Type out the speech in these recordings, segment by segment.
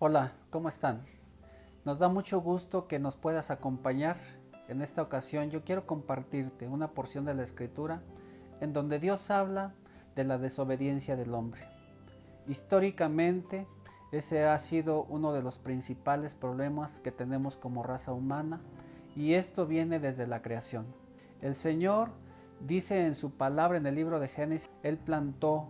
Hola, ¿cómo están? Nos da mucho gusto que nos puedas acompañar. En esta ocasión yo quiero compartirte una porción de la Escritura en donde Dios habla de la desobediencia del hombre. Históricamente, ese ha sido uno de los principales problemas que tenemos como raza humana, y esto viene desde la creación. El Señor dice en su palabra en el libro de Génesis, Él plantó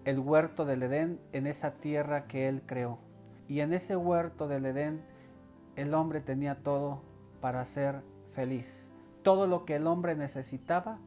el huerto del Edén en esa tierra que Él creó. Y en ese huerto del Edén el hombre tenía todo para ser feliz. Todo lo que el hombre necesitaba,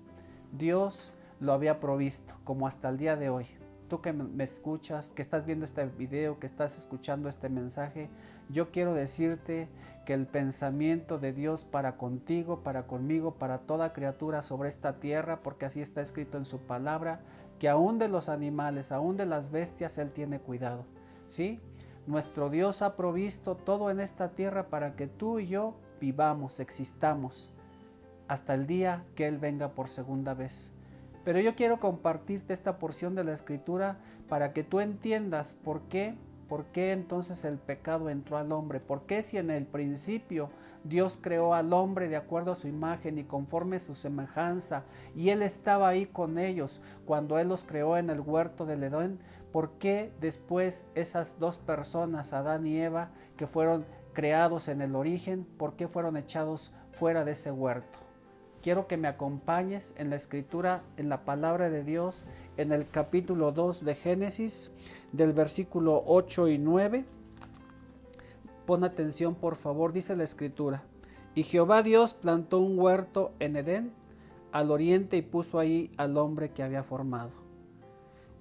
Dios lo había provisto, como hasta el día de hoy. Tú que me escuchas, que estás viendo este video, que estás escuchando este mensaje, yo quiero decirte que el pensamiento de Dios para contigo, para conmigo, para toda criatura sobre esta tierra, porque así está escrito en su palabra, que aún de los animales, aún de las bestias, Él tiene cuidado, ¿sí? Nuestro Dios ha provisto todo en esta tierra para que tú y yo vivamos, existamos, hasta el día que Él venga por segunda vez. Pero yo quiero compartirte esta porción de la Escritura para que tú entiendas por qué entonces el pecado entró al hombre. ¿Por qué si en el principio Dios creó al hombre de acuerdo a su imagen y conforme a su semejanza, y Él estaba ahí con ellos cuando Él los creó en el huerto del Edén? ¿Por qué después esas dos personas, Adán y Eva, que fueron creados en el origen, por qué fueron echados fuera de ese huerto? Quiero que me acompañes en la Escritura, en la palabra de Dios, en el capítulo 2 de Génesis, del versículo 8 y 9. Pon atención, por favor, dice la Escritura: Y Jehová Dios plantó un huerto en Edén, al oriente, y puso ahí al hombre que había formado.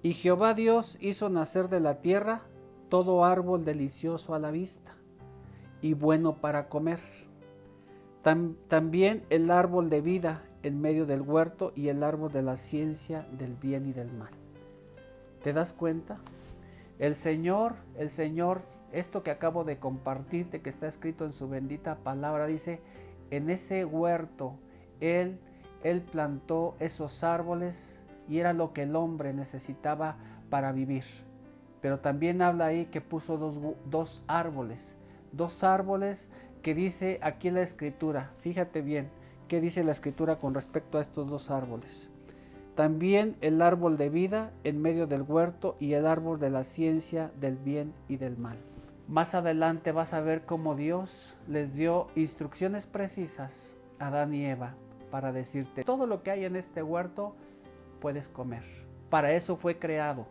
Y Jehová Dios hizo nacer de la tierra todo árbol delicioso a la vista y bueno para comer. También el árbol de vida en medio del huerto y el árbol de la ciencia del bien y del mal. ¿Te das cuenta? El Señor, esto que acabo de compartirte, que está escrito en su bendita palabra, dice, en ese huerto Él plantó esos árboles y era lo que el hombre necesitaba para vivir. Pero también habla ahí que puso dos árboles que dice aquí la Escritura. Fíjate bien qué dice la Escritura con respecto a estos dos árboles. También el árbol de vida en medio del huerto y el árbol de la ciencia del bien y del mal. Más adelante vas a ver cómo Dios les dio instrucciones precisas a Adán y Eva para decirte: todo lo que hay en este huerto puedes comer. Para eso fue creado.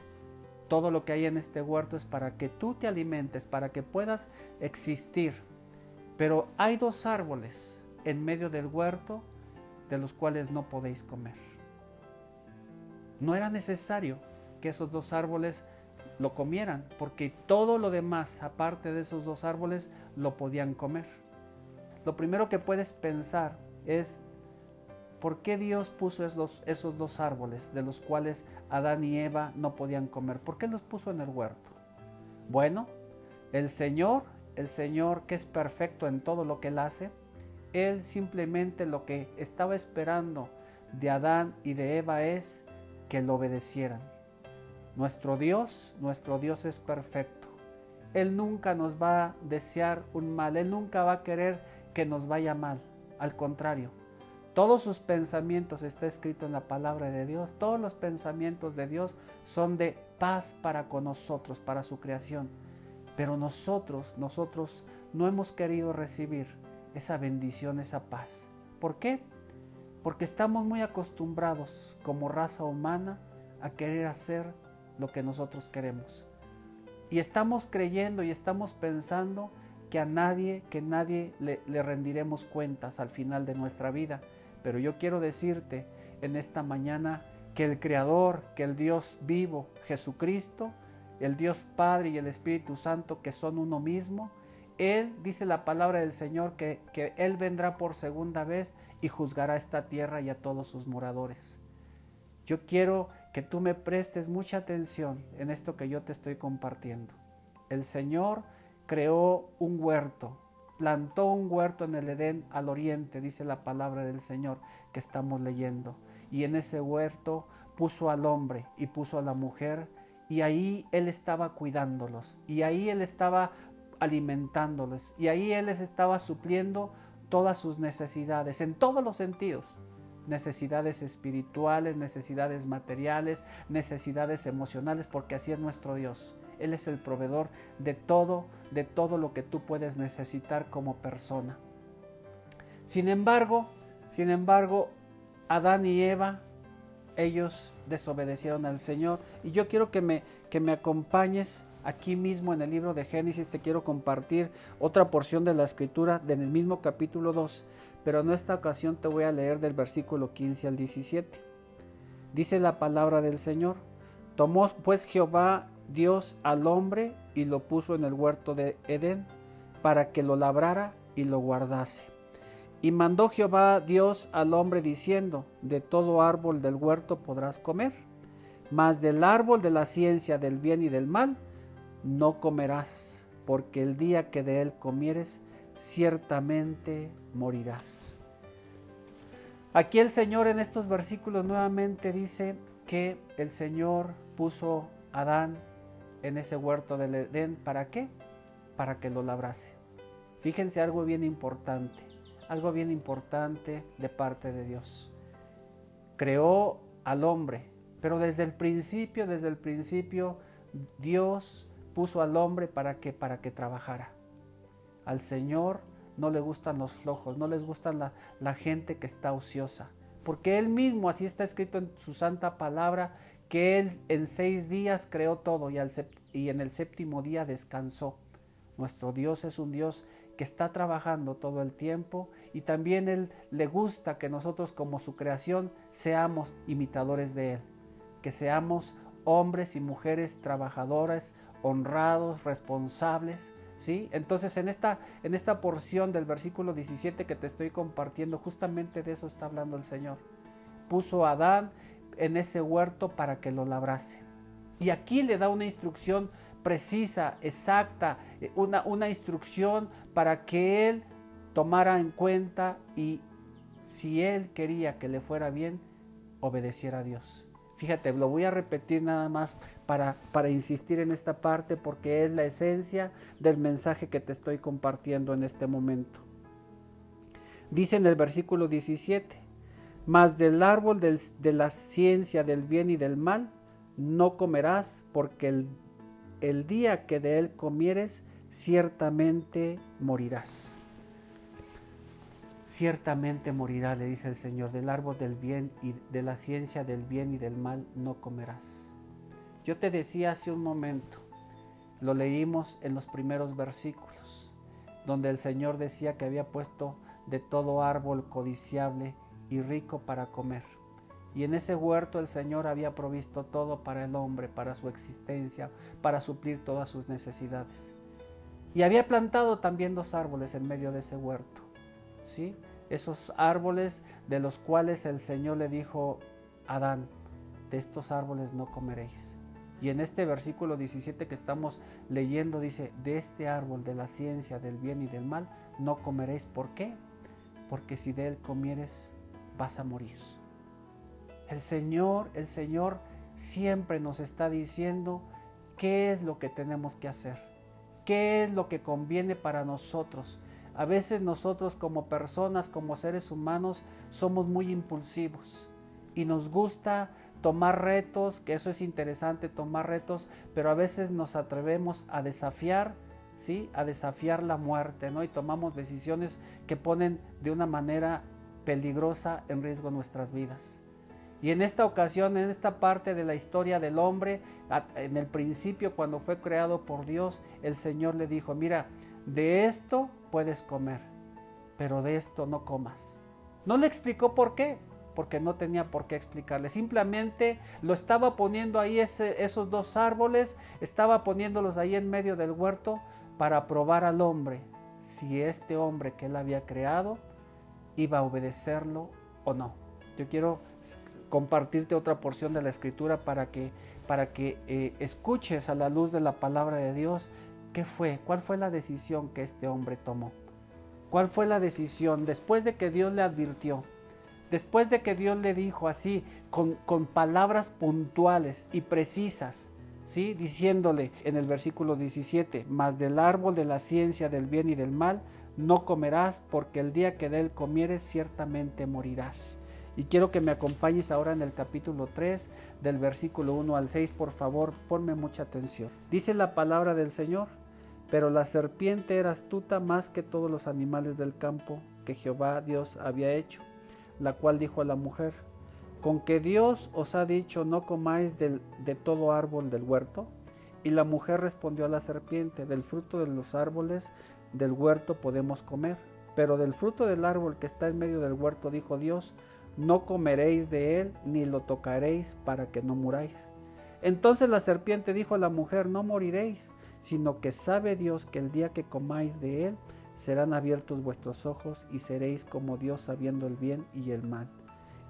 Todo lo que hay en este huerto es para que tú te alimentes, para que puedas existir. Pero hay dos árboles en medio del huerto de los cuales no podéis comer. No era necesario que esos dos árboles lo comieran, porque todo lo demás, aparte de esos dos árboles, lo podían comer. Lo primero que puedes pensar es: ¿por qué Dios puso esos dos árboles de los cuales Adán y Eva no podían comer? ¿Por qué los puso en el huerto? Bueno, el Señor que es perfecto en todo lo que Él hace, Él simplemente lo que estaba esperando de Adán y de Eva es que lo obedecieran. Nuestro Dios es perfecto. Él nunca nos va a desear un mal, Él nunca va a querer que nos vaya mal. Al contrario, todos sus pensamientos, está escrito en la palabra de Dios, todos los pensamientos de Dios son de paz para con nosotros, para su creación. Pero nosotros no hemos querido recibir esa bendición, esa paz. ¿Por qué? Porque estamos muy acostumbrados como raza humana a querer hacer lo que nosotros queremos. Y estamos creyendo y estamos pensando que nadie le rendiremos cuentas al final de nuestra vida. Pero yo quiero decirte en esta mañana que el Creador, que el Dios vivo, Jesucristo, el Dios Padre y el Espíritu Santo, que son uno mismo, Él, dice la palabra del Señor, que Él vendrá por segunda vez y juzgará esta tierra y a todos sus moradores. Yo quiero que tú me prestes mucha atención en esto que yo te estoy compartiendo. El Señor creó un huerto, plantó un huerto en el Edén al oriente, dice la palabra del Señor que estamos leyendo. Y en ese huerto puso al hombre y puso a la mujer, y ahí Él estaba cuidándolos, y ahí Él estaba alimentándoles. Y ahí Él les estaba supliendo todas sus necesidades, en todos los sentidos. Necesidades espirituales, necesidades materiales, necesidades emocionales, porque así es nuestro Dios. Él es el proveedor de todo lo que tú puedes necesitar como persona. Sin embargo, Adán y Eva, ellos desobedecieron al Señor. Y yo quiero que me acompañes aquí mismo en el libro de Génesis. Te quiero compartir otra porción de la escritura en el mismo capítulo 2. Pero en esta ocasión te voy a leer del versículo 15 al 17. Dice la palabra del Señor: tomó pues Jehová Dios al hombre y lo puso en el huerto de Edén para que lo labrara y lo guardase. Y mandó Jehová Dios al hombre diciendo: de todo árbol del huerto podrás comer, mas del árbol de la ciencia del bien y del mal no comerás, porque el día que de él comieres, ciertamente morirás. Aquí el Señor en estos versículos nuevamente dice que el Señor puso a Adán en ese huerto del Edén. ¿Para qué? Para que lo labrase. Fíjense algo bien importante de parte de Dios. Creó al hombre, pero desde el principio Dios puso al hombre para que trabajara. Al Señor no le gustan los flojos, no les gustan la gente que está ociosa, porque Él mismo, así está escrito en su santa palabra, que Él en 6 días creó todo y en el séptimo día descansó. Nuestro Dios es un Dios que está trabajando todo el tiempo, y también Él le gusta que nosotros como su creación seamos imitadores de Él, que seamos hombres y mujeres trabajadores, honrados, responsables, ¿sí? Entonces en esta porción del versículo 17 que te estoy compartiendo, justamente de eso está hablando el Señor. Puso a Adán en ese huerto para que lo labrase. Y aquí le da una instrucción precisa, exacta, una instrucción para que él tomara en cuenta, y si él quería que le fuera bien, obedeciera a Dios. Fíjate, lo voy a repetir nada más para insistir en esta parte, porque es la esencia del mensaje que te estoy compartiendo en este momento. Dice en el versículo 17: mas del árbol de la ciencia del bien y del mal no comerás, porque el día que de él comieres, ciertamente morirás. Ciertamente morirá, le dice el Señor, del árbol del bien y de la ciencia del bien y del mal no comerás. Yo te decía hace un momento, lo leímos en los primeros versículos, donde el Señor decía que había puesto de todo árbol codiciable y rico para comer. Y en ese huerto el Señor había provisto todo para el hombre, para su existencia, para suplir todas sus necesidades. Y había plantado también 2 árboles en medio de ese huerto, ¿sí? Esos árboles de los cuales el Señor le dijo a Adán: de estos árboles no comeréis. Y en este versículo 17 que estamos leyendo dice: de este árbol de la ciencia del bien y del mal no comeréis. ¿Por qué? Porque si de él comieres, vas a morir. El Señor siempre nos está diciendo qué es lo que tenemos que hacer, qué es lo que conviene para nosotros. A veces nosotros como personas, como seres humanos, somos muy impulsivos y nos gusta tomar retos, que eso es interesante, tomar retos, pero a veces nos atrevemos a desafiar, ¿sí? A desafiar la muerte, ¿no? Y tomamos decisiones que ponen de una manera peligrosa en riesgo nuestras vidas. Y en esta ocasión, en esta parte de la historia del hombre, en el principio cuando fue creado por Dios, el Señor le dijo: mira, de esto puedes comer, pero de esto no comas. No le explicó por qué, porque no tenía por qué explicarle. Simplemente lo estaba poniendo ahí, esos 2 árboles, estaba poniéndolos ahí en medio del huerto para probar al hombre, si este hombre que él había creado iba a obedecerlo o no. Yo quiero compartirte otra porción de la escritura para que escuches a la luz de la palabra de Dios qué fue, cuál fue la decisión que este hombre tomó. ¿Cuál fue la decisión después de que Dios le advirtió? Después de que Dios le dijo así, con palabras puntuales y precisas: ¿sí? Diciéndole en el versículo 17, mas del árbol de la ciencia del bien y del mal no comerás, porque el día que de él comieres ciertamente morirás. Y quiero que me acompañes ahora en el capítulo 3, del versículo 1 al 6, por favor, ponme mucha atención. Dice la palabra del Señor: pero la serpiente era astuta más que todos los animales del campo que Jehová Dios había hecho, la cual dijo a la mujer: ¿con que Dios os ha dicho no comáis de todo árbol del huerto? Y la mujer respondió a la serpiente: del fruto de los árboles del huerto podemos comer, pero del fruto del árbol que está en medio del huerto dijo Dios: no comeréis de él, ni lo tocaréis, para que no muráis. Entonces la serpiente dijo a la mujer: no moriréis, sino que sabe Dios que el día que comáis de él, serán abiertos vuestros ojos, y seréis como Dios, sabiendo el bien y el mal.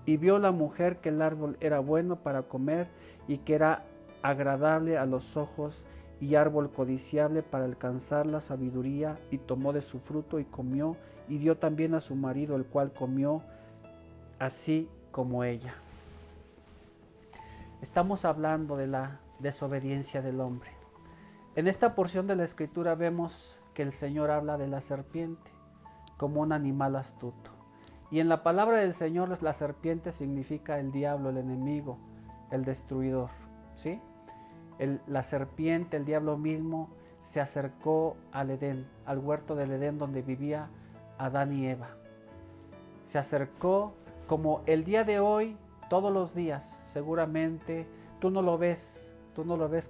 Y vio la mujer que el árbol era bueno para comer, y que era agradable a los ojos, y árbol codiciable para alcanzar la sabiduría, y tomó de su fruto y comió, y dio también a su marido, el cual comió así como ella. Estamos hablando de la desobediencia del hombre. En esta porción de la Escritura vemos que el Señor habla de la serpiente como un animal astuto. Y en la palabra del Señor, la serpiente significa el diablo, el enemigo, el destruidor, ¿sí? La serpiente, el diablo mismo, se acercó al Edén, al huerto del Edén donde vivía Adán y Eva. Se acercó como el día de hoy, todos los días, seguramente tú no lo ves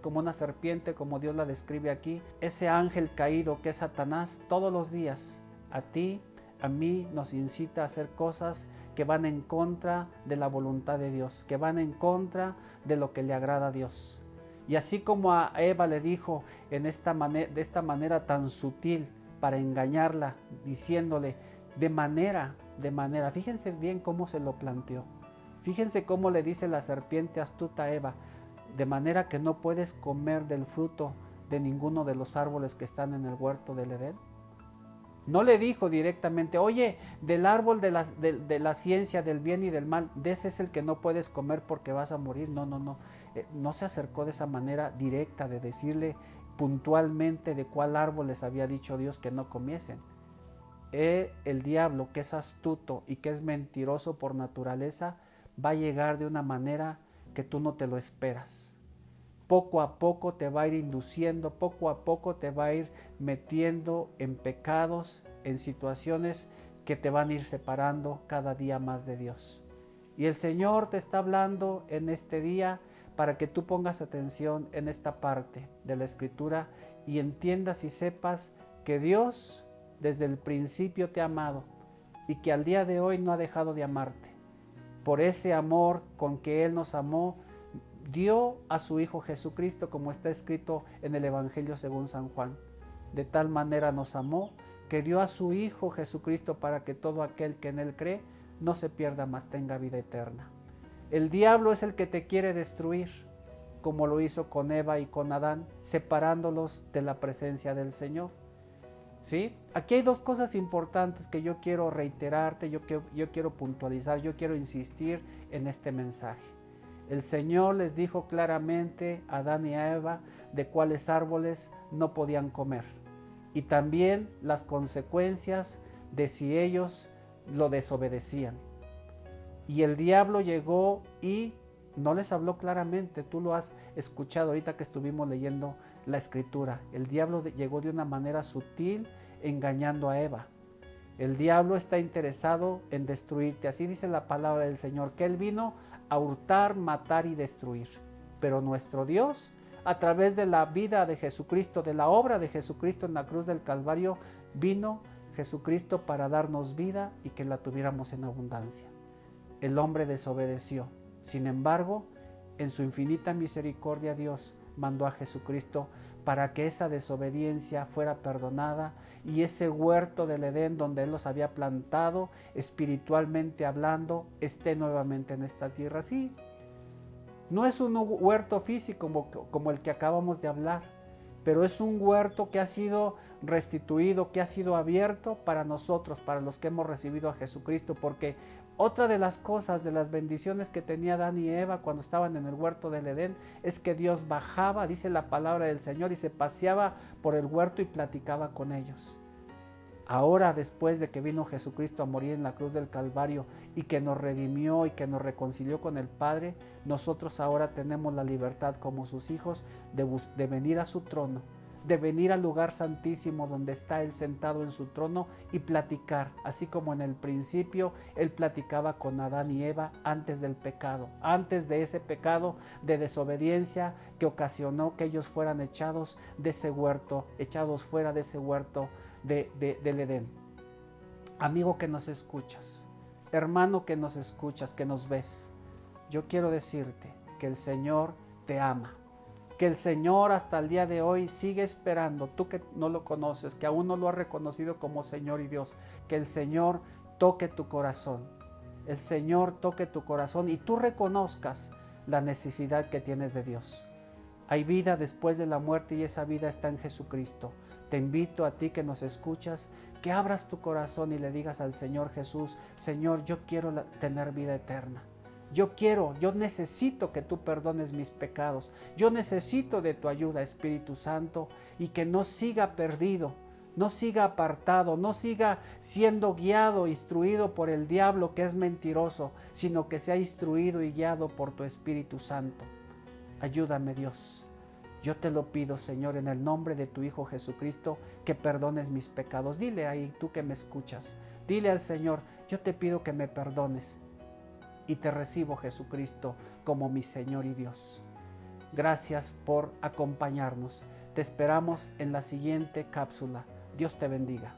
como una serpiente, como Dios la describe aquí. Ese ángel caído que es Satanás, todos los días, a ti, a mí, nos incita a hacer cosas que van en contra de la voluntad de Dios, que van en contra de lo que le agrada a Dios. Y así como a Eva le dijo de esta manera tan sutil para engañarla, diciéndole de manera, fíjense bien cómo se lo planteó. Fíjense cómo le dice la serpiente astuta a Eva: de manera que no puedes comer del fruto de ninguno de los árboles que están en el huerto del Edén. No le dijo directamente: oye, del árbol de la ciencia del bien y del mal, de ese es el que no puedes comer porque vas a morir. No. No se acercó de esa manera directa de decirle puntualmente de cuál árbol les había dicho Dios que no comiesen. El diablo, que es astuto y que es mentiroso por naturaleza, va a llegar de una manera que tú no te lo esperas. Poco a poco te va a ir induciendo, poco a poco te va a ir metiendo en pecados, en situaciones que te van a ir separando cada día más de Dios. Y el Señor te está hablando en este día para que tú pongas atención en esta parte de la Escritura y entiendas y sepas que Dios desde el principio te ha amado y que al día de hoy no ha dejado de amarte. Por ese amor con que Él nos amó, dio a su Hijo Jesucristo, como está escrito en el Evangelio según San Juan. De tal manera nos amó que dio a su Hijo Jesucristo para que todo aquel que en Él cree no se pierda, mas tenga vida eterna. El diablo es el que te quiere destruir, como lo hizo con Eva y con Adán, separándolos de la presencia del Señor. ¿Sí? Aquí hay dos cosas importantes que yo quiero reiterarte, yo quiero puntualizar, yo quiero insistir en este mensaje. El Señor les dijo claramente a Adán y a Eva de cuáles árboles no podían comer, y también las consecuencias de si ellos lo desobedecían. Y el diablo llegó y no les habló claramente. Tú lo has escuchado ahorita que estuvimos leyendo la Escritura. El diablo llegó de una manera sutil, engañando a Eva. El diablo está interesado en destruirte. Así dice la palabra del Señor, que Él vino a hurtar, matar y destruir. Pero nuestro Dios, a través de la vida de Jesucristo, de la obra de Jesucristo en la cruz del Calvario, vino Jesucristo para darnos vida y que la tuviéramos en abundancia. El hombre desobedeció. Sin embargo, en su infinita misericordia, Dios mandó a Jesucristo para que esa desobediencia fuera perdonada y ese huerto del Edén donde Él los había plantado, espiritualmente hablando, esté nuevamente en esta tierra. Sí, no es un huerto físico como el que acabamos de hablar, pero es un huerto que ha sido restituido, que ha sido abierto para nosotros, para los que hemos recibido a Jesucristo, porque otra de las cosas, de las bendiciones que tenía Adán y Eva cuando estaban en el huerto del Edén, es que Dios bajaba, dice la palabra del Señor, y se paseaba por el huerto y platicaba con ellos. Ahora, después de que vino Jesucristo a morir en la cruz del Calvario y que nos redimió y que nos reconcilió con el Padre, nosotros ahora tenemos la libertad como sus hijos de venir a su trono, de venir al lugar santísimo donde está Él sentado en su trono y platicar, así como en el principio Él platicaba con Adán y Eva antes del pecado, antes de ese pecado de desobediencia que ocasionó que ellos fueran echados de ese huerto, echados fuera de ese huerto del Edén. Amigo que nos escuchas, hermano que nos escuchas, que nos ves, yo quiero decirte que el Señor te ama, que el Señor hasta el día de hoy sigue esperando, tú que no lo conoces, que aún no lo has reconocido como Señor y Dios, que el Señor toque tu corazón, el Señor toque tu corazón y tú reconozcas la necesidad que tienes de Dios. Hay vida después de la muerte y esa vida está en Jesucristo. Te invito a ti que nos escuchas, que abras tu corazón y le digas al Señor Jesús: Señor, yo quiero tener vida eterna. Yo necesito que tú perdones mis pecados. Yo necesito de tu ayuda, Espíritu Santo, y que no siga perdido, no siga apartado, no siga siendo guiado, instruido por el diablo que es mentiroso, sino que sea instruido y guiado por tu Espíritu Santo. Ayúdame, Dios. Yo te lo pido, Señor, en el nombre de tu Hijo Jesucristo, que perdones mis pecados. Dile ahí, tú que me escuchas, dile al Señor: yo te pido que me perdones y te recibo, Jesucristo, como mi Señor y Dios. Gracias por acompañarnos. Te esperamos en la siguiente cápsula. Dios te bendiga.